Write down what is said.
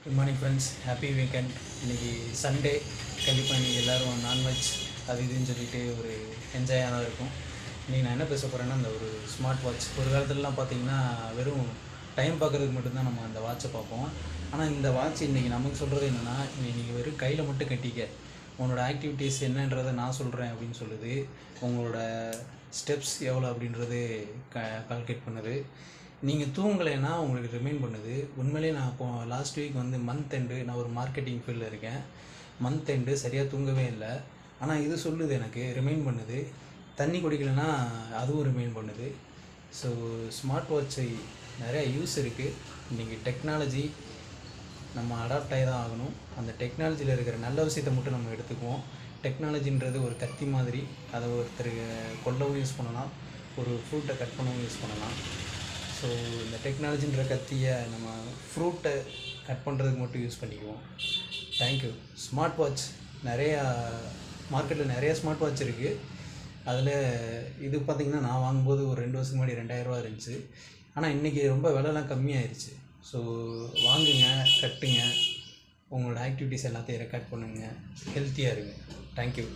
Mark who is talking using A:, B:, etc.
A: Good morning friends, happy weekend. இன்றைக்கி Sunday, கண்டிப்பாக இன்றைக்கி எல்லோரும் நான்வெஜ் அது இதுன்னு சொல்லிட்டு ஒரு என்ஜாயாக தான் இருக்கும். இன்றைக்கி நான் என்ன பேச போகிறேன்னா, அந்த ஒரு ஸ்மார்ட் வாட்ச். ஒரு காலத்துலலாம் பார்த்திங்கன்னா வெறும் டைம் பார்க்குறதுக்கு மட்டும்தான் நம்ம அந்த வாட்சை பார்ப்போம். ஆனால் இந்த வாட்ச் இன்றைக்கி நமக்கு சொல்கிறது என்னென்னா, நீங்கள் வெறும் கையில் மட்டும் கட்டிக்க, உங்களோட ஆக்டிவிட்டீஸ் என்னன்றதை நான் சொல்கிறேன் அப்படின்னு சொல்லுது. உங்களோட ஸ்டெப்ஸ் எவ்வளோ அப்படின்றது கால்குலேட் பண்ணுது. நீங்கள் தூங்கலைன்னா உங்களுக்கு ரிமைண்ட் பண்ணுது. உண்மையிலேயே நான் இப்போது லாஸ்ட் வீக் வந்து மந்த் எண்டு, நான் ஒரு மார்க்கெட்டிங் ஃபீல்டில் இருக்கேன். மந்த் எண்டு சரியாக தூங்கவே இல்லை. ஆனால் இது சொல்லுது, எனக்கு ரிமைண்ட் பண்ணுது. தண்ணி குடிக்கலைன்னா அதுவும் ரிமைண்ட் பண்ணுது. ஸோ ஸ்மார்ட் வாட்சை நிறையா யூஸ் இருக்குது. இன்றைக்கி டெக்னாலஜி நம்ம அடாப்ட் ஆகி தான் ஆகணும். அந்த டெக்னாலஜியில் இருக்கிற நல்ல விஷயத்தை மட்டும் நம்ம எடுத்துக்குவோம். டெக்னாலஜின்றது ஒரு கத்தி மாதிரி. அதை ஒருத்தர் கொல்லவும் யூஸ் பண்ணலாம், ஒரு ஃப்ரூட்டை கட் பண்ணவும் யூஸ் பண்ணலாம். ஸோ இந்த டெக்னாலஜின்ற கத்தியை நம்ம ஃப்ரூட்டை கட் பண்ணுறதுக்கு மட்டும் யூஸ் பண்ணிக்குவோம். தேங்க்யூ. ஸ்மார்ட் வாட்ச் நிறையா மார்க்கெட்டில் நிறையா ஸ்மார்ட் வாட்ச் இருக்குது. அதில் இது பார்த்திங்கன்னா நான் வாங்கும்போது ஒரு 2 வருஷத்துக்கு முன்னாடி 2000 ரூபா இருந்துச்சு. ஆனால் இன்றைக்கி ரொம்ப விலைலாம் கம்மியாயிருச்சு. ஸோ வாங்குங்க, கட்டுங்க, உங்களோட ஆக்டிவிட்டீஸ் எல்லாத்தையும் ரெக்கார்ட் பண்ணுங்கள், ஹெல்த்தியாக இருங்க. தேங்க்யூ.